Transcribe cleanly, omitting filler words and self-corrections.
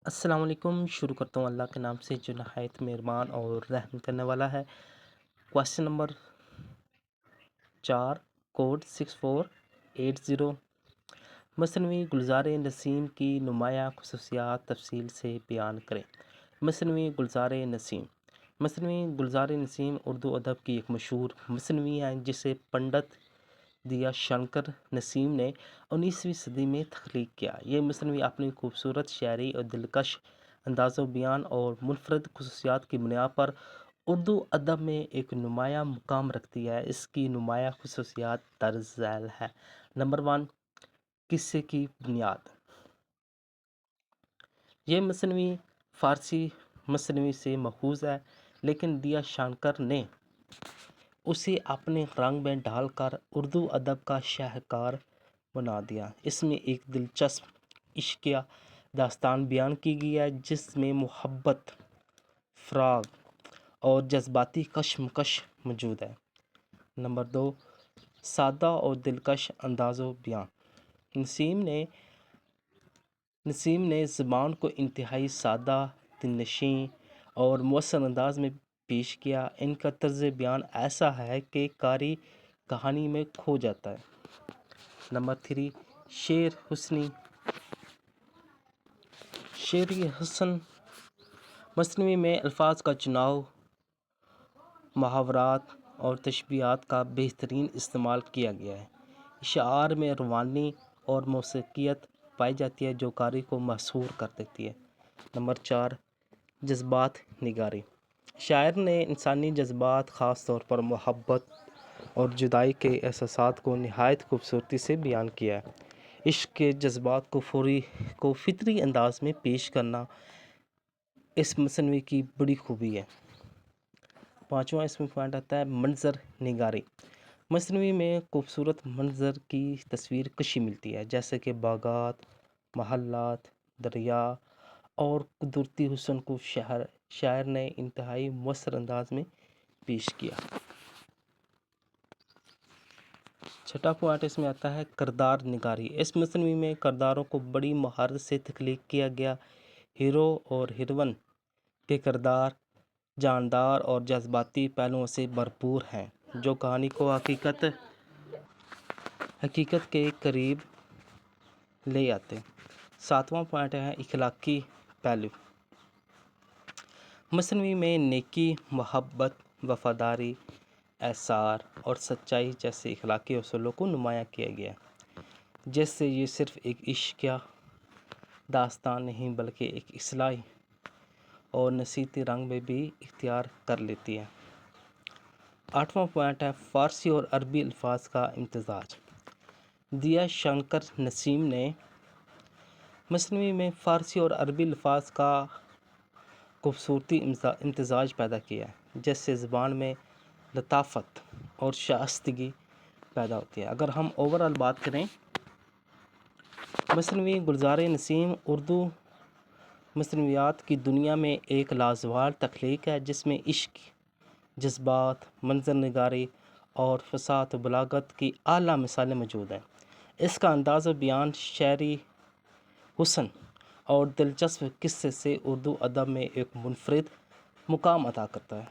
السلام علیکم۔ شروع کرتا ہوں اللہ کے نام سے جو نہایت مہربان اور رحم کرنے والا ہے۔ کویسچن نمبر 4 کوڈ 6480 مصنوعی گلزار نسیم کی نمایاں خصوصیات تفصیل سے بیان کریں۔ مصنوعی گلزار نسیم گلزار نسیم اردو ادب کی ایک مشہور مصنوعی ہے جسے پنڈت دیا شنکر نسیم نے 19ویں صدی میں تخلیق کیا۔ یہ مصنوعی اپنی خوبصورت شاعری اور دلکش انداز و بیان اور منفرد خصوصیات کی بنیاد پر اردو ادب میں ایک نمایاں مقام رکھتی ہے۔ اس کی نمایاں خصوصیات درج ذیل ہے۔ نمبر 1، قصے کی بنیاد۔ یہ مصنوعی فارسی مصنوعی سے ماخوذ ہے، لیکن دیا شنکر نے اسے اپنے رنگ میں ڈھال کر اردو ادب کا شاہکار بنا دیا۔ اس میں ایک دلچسپ عشقیہ داستان بیان کی گئی ہے جس میں محبت، فراق اور جذباتی کشمکش موجود ہے۔ نمبر 2، سادہ اور دلکش انداز و بیان۔ نسیم نے زبان کو انتہائی سادہ، دلنشین اور مؤثر انداز میں پیش کیا۔ ان کا طرز بیان ایسا ہے کہ قاری کہانی میں کھو جاتا ہے۔ نمبر 3، شعری حسن۔ مصنوعی میں الفاظ کا چناؤ، محاورات اور تشبیہات کا بہترین استعمال کیا گیا ہے۔ اشعار میں روانی اور موسیقیت پائی جاتی ہے جو قاری کو محصور کر دیتی ہے۔ نمبر 4، جذبات نگاری۔ شاعر نے انسانی جذبات، خاص طور پر محبت اور جدائی کے احساسات کو نہایت خوبصورتی سے بیان کیا ہے۔ عشق کے جذبات کو فطری انداز میں پیش کرنا اس مصنوعی کی بڑی خوبی ہے۔ 5واں اس میں پوائنٹ آتا ہے منظر نگاری۔ مصنوعی میں خوبصورت منظر کی تصویر کشی ملتی ہے، جیسے کہ باغات، محلات، دریا اور قدرتی حسن کو شاعر نے انتہائی مؤثر انداز میں پیش کیا۔ 6واں پوائنٹ اس میں آتا ہے کردار نگاری۔ اس مصنوعی میں کرداروں کو بڑی مہارت سے تخلیق کیا گیا۔ ہیرو اور ہیروئن کے کردار جاندار اور جذباتی پہلوؤں سے بھرپور ہیں جو کہانی کو حقیقت کے قریب لے آتے ہیں۔ 7واں پوائنٹ ہے اخلاقی پہلو۔ مصنوعی میں نیکی، محبت، وفاداری، ایثار اور سچائی جیسے اخلاقی اصولوں کو نمایاں کیا گیا ہے، جس سے یہ صرف ایک عشقیہ داستان نہیں بلکہ ایک اصلاحی اور نصیحتی رنگ میں بھی اختیار کر لیتی ہے۔ 8واں پوائنٹ ہے فارسی اور عربی الفاظ کا امتزاج۔ دیا شنکر نسیم نے مصنوعی میں فارسی اور عربی الفاظ کا خوبصورتی امتزاج پیدا کیا ہے، جس سے زبان میں لطافت اور شائستگی پیدا ہوتی ہے۔ اگر ہم اوورآل بات کریں، مصنوعی گلزار نسیم اردو مصنوعات کی دنیا میں ایک لازوال تخلیق ہے جس میں عشق، جذبات، منظر نگاری اور فصاحت و بلاغت کی اعلیٰ مثالیں موجود ہیں۔ اس کا انداز و بیان، شعری حسن اور دلچسپ قصے سے اردو ادب میں ایک منفرد مقام عطا کرتا ہے۔